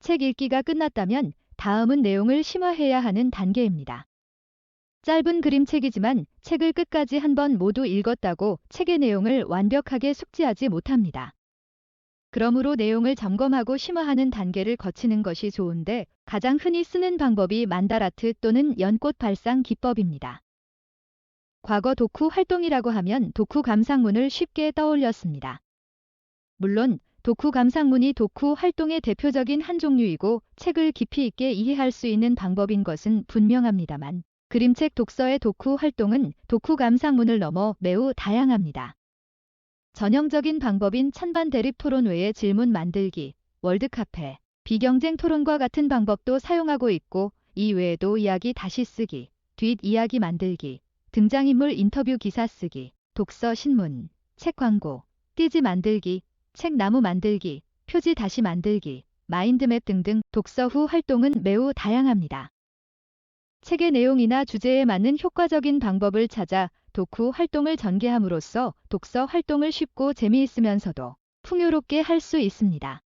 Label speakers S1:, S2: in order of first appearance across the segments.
S1: 책 읽기가 끝났다면 다음은 내용을 심화해야 하는 단계입니다. 짧은 그림책이지만 책을 끝까지 한번 모두 읽었다고 책의 내용을 완벽하게 숙지하지 못합니다. 그러므로 내용을 점검하고 심화하는 단계를 거치는 것이 좋은데 가장 흔히 쓰는 방법이 만다라트 또는 연꽃 발상 기법입니다. 과거 독후 활동이라고 하면 독후 감상문을 쉽게 떠올렸습니다. 물론 독후 감상문이 독후 활동의 대표적인 한 종류이고 책을 깊이 있게 이해할 수 있는 방법인 것은 분명합니다만 그림책 독서의 독후 활동은 독후 감상문을 넘어 매우 다양합니다. 전형적인 방법인 찬반 대립 토론 외에 질문 만들기, 월드카페, 비경쟁 토론과 같은 방법도 사용하고 있고 이 외에도 이야기 다시 쓰기, 뒷이야기 만들기, 등장인물 인터뷰 기사 쓰기, 독서 신문, 책 광고, 띠지 만들기, 책 나무 만들기, 표지 다시 만들기, 마인드맵 등등 독서 후 활동은 매우 다양합니다. 책의 내용이나 주제에 맞는 효과적인 방법을 찾아 독후 활동을 전개함으로써 독서 활동을 쉽고 재미있으면서도 풍요롭게 할 수 있습니다.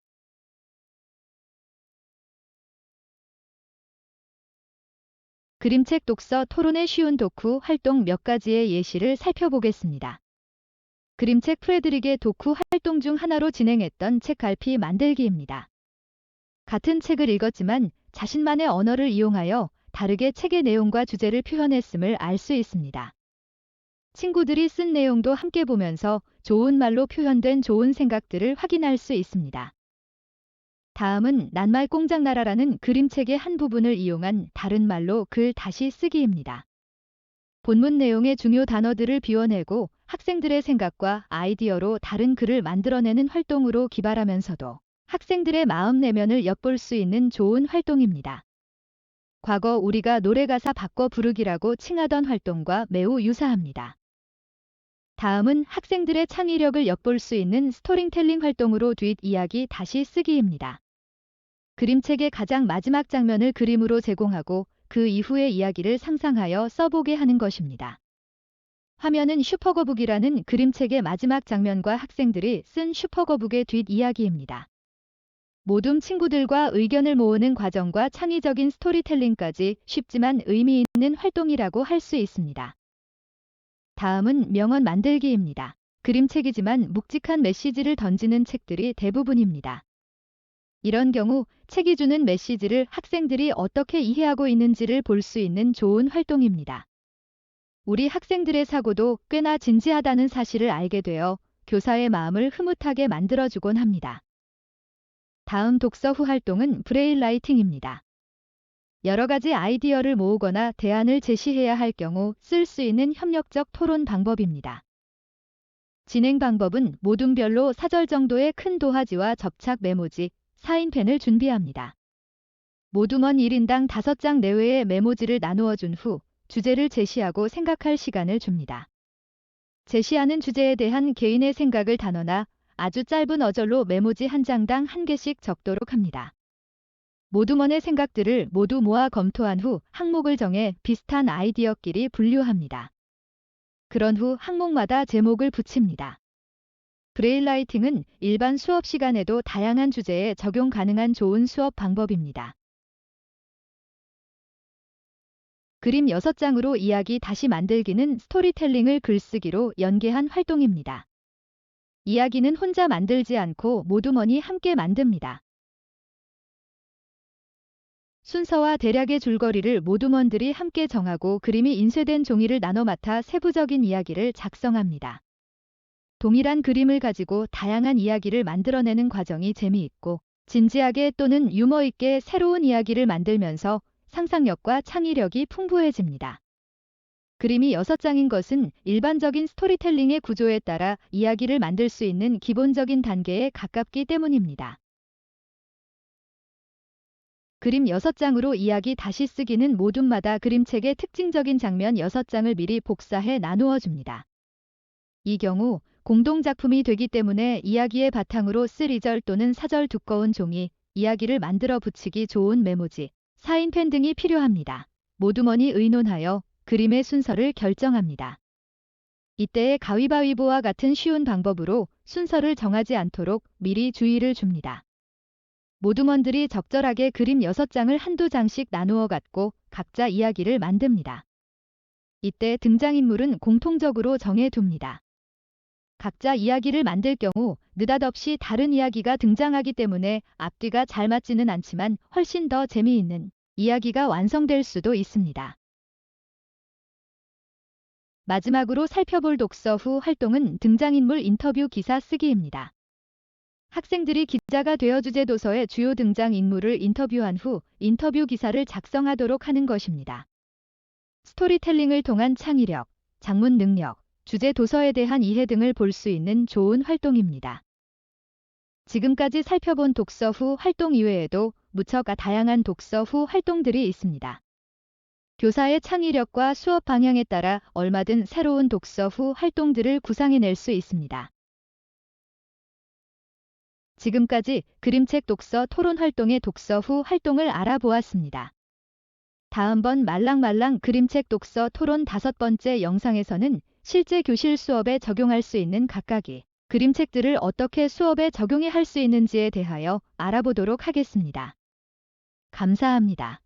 S1: 그림책 독서 토론의 쉬운 독후 활동 몇 가지의 예시를 살펴보겠습니다. 그림책 프레드릭의 독후 활동 중 하나로 진행했던 책 갈피 만들기입니다. 같은 책을 읽었지만 자신만의 언어를 이용하여 다르게 책의 내용과 주제를 표현했음을 알 수 있습니다. 친구들이 쓴 내용도 함께 보면서 좋은 말로 표현된 좋은 생각들을 확인할 수 있습니다. 다음은 낱말 꽁장나라라는 그림책의 한 부분을 이용한 다른 말로 글 다시 쓰기입니다. 본문 내용의 중요 단어들을 비워내고 학생들의 생각과 아이디어로 다른 글을 만들어내는 활동으로 기발하면서도 학생들의 마음 내면을 엿볼 수 있는 좋은 활동입니다. 과거 우리가 노래 가사 바꿔 부르기라고 칭하던 활동과 매우 유사합니다. 다음은 학생들의 창의력을 엿볼 수 있는 스토리텔링 활동으로 뒷이야기 다시 쓰기입니다. 그림책의 가장 마지막 장면을 그림으로 제공하고 그 이후의 이야기를 상상하여 써보게 하는 것입니다. 화면은 슈퍼거북이라는 그림책의 마지막 장면과 학생들이 쓴 슈퍼거북의 뒷이야기입니다. 모둠 친구들과 의견을 모으는 과정과 창의적인 스토리텔링까지 쉽지만 의미 있는 활동이라고 할 수 있습니다. 다음은 명언 만들기입니다. 그림책이지만 묵직한 메시지를 던지는 책들이 대부분입니다. 이런 경우 책이 주는 메시지를 학생들이 어떻게 이해하고 있는지를 볼 수 있는 좋은 활동입니다. 우리 학생들의 사고도 꽤나 진지하다는 사실을 알게 되어 교사의 마음을 흐뭇하게 만들어주곤 합니다. 다음 독서 후 활동은 브레인라이팅입니다. 여러 가지 아이디어를 모으거나 대안을 제시해야 할 경우 쓸 수 있는 협력적 토론 방법입니다. 진행 방법은 모둠별로 사절 정도의 큰 도화지와 접착 메모지, 사인펜을 준비합니다. 모둠원 1인당 5장 내외의 메모지를 나누어 준 후 주제를 제시하고 생각할 시간을 줍니다. 제시하는 주제에 대한 개인의 생각을 단어나 아주 짧은 어절로 메모지 한 장당 한 개씩 적도록 합니다. 모둠원의 생각들을 모두 모아 검토한 후 항목을 정해 비슷한 아이디어끼리 분류합니다. 그런 후 항목마다 제목을 붙입니다. 브레인라이팅은 일반 수업 시간에도 다양한 주제에 적용 가능한 좋은 수업 방법입니다. 그림 6장으로 이야기 다시 만들기는 스토리텔링을 글쓰기로 연계한 활동입니다. 이야기는 혼자 만들지 않고 모둠원이 함께 만듭니다. 순서와 대략의 줄거리를 모둠원들이 함께 정하고 그림이 인쇄된 종이를 나눠 맡아 세부적인 이야기를 작성합니다. 동일한 그림을 가지고 다양한 이야기를 만들어내는 과정이 재미있고 진지하게 또는 유머 있게 새로운 이야기를 만들면서 상상력과 창의력이 풍부해집니다. 그림이 6장인 것은 일반적인 스토리텔링의 구조에 따라 이야기를 만들 수 있는 기본적인 단계에 가깝기 때문입니다. 그림 6장으로 이야기 다시 쓰기는 모둠마다 그림책의 특징적인 장면 6장을 미리 복사해 나누어 줍니다. 이 경우 공동작품이 되기 때문에 이야기의 바탕으로 3절 또는 4절 두꺼운 종이, 이야기를 만들어 붙이기 좋은 메모지, 사인펜 등이 필요합니다. 모둠원이 의논하여 그림의 순서를 결정합니다. 이때의 가위바위보와 같은 쉬운 방법으로 순서를 정하지 않도록 미리 주의를 줍니다. 모둠원들이 적절하게 그림 6장을 한두 장씩 나누어 갖고 각자 이야기를 만듭니다. 이때 등장인물은 공통적으로 정해둡니다. 각자 이야기를 만들 경우 느닷없이 다른 이야기가 등장하기 때문에 앞뒤가 잘 맞지는 않지만 훨씬 더 재미있는 이야기가 완성될 수도 있습니다. 마지막으로 살펴볼 독서 후 활동은 등장인물 인터뷰 기사 쓰기입니다. 학생들이 기자가 되어 주제 도서의 주요 등장인물을 인터뷰한 후 인터뷰 기사를 작성하도록 하는 것입니다. 스토리텔링을 통한 창의력, 작문 능력, 주제 도서에 대한 이해 등을 볼 수 있는 좋은 활동입니다. 지금까지 살펴본 독서 후 활동 이외에도 무척 다양한 독서 후 활동들이 있습니다. 교사의 창의력과 수업 방향에 따라 얼마든 새로운 독서 후 활동들을 구상해낼 수 있습니다. 지금까지 그림책 독서 토론 활동의 독서 후 활동을 알아보았습니다. 다음번 말랑말랑 그림책 독서 토론 5번째 영상에서는 실제 교실 수업에 적용할 수 있는 각각의 그림책들을 어떻게 수업에 적용해 할 수 있는지에 대하여 알아보도록 하겠습니다. 감사합니다.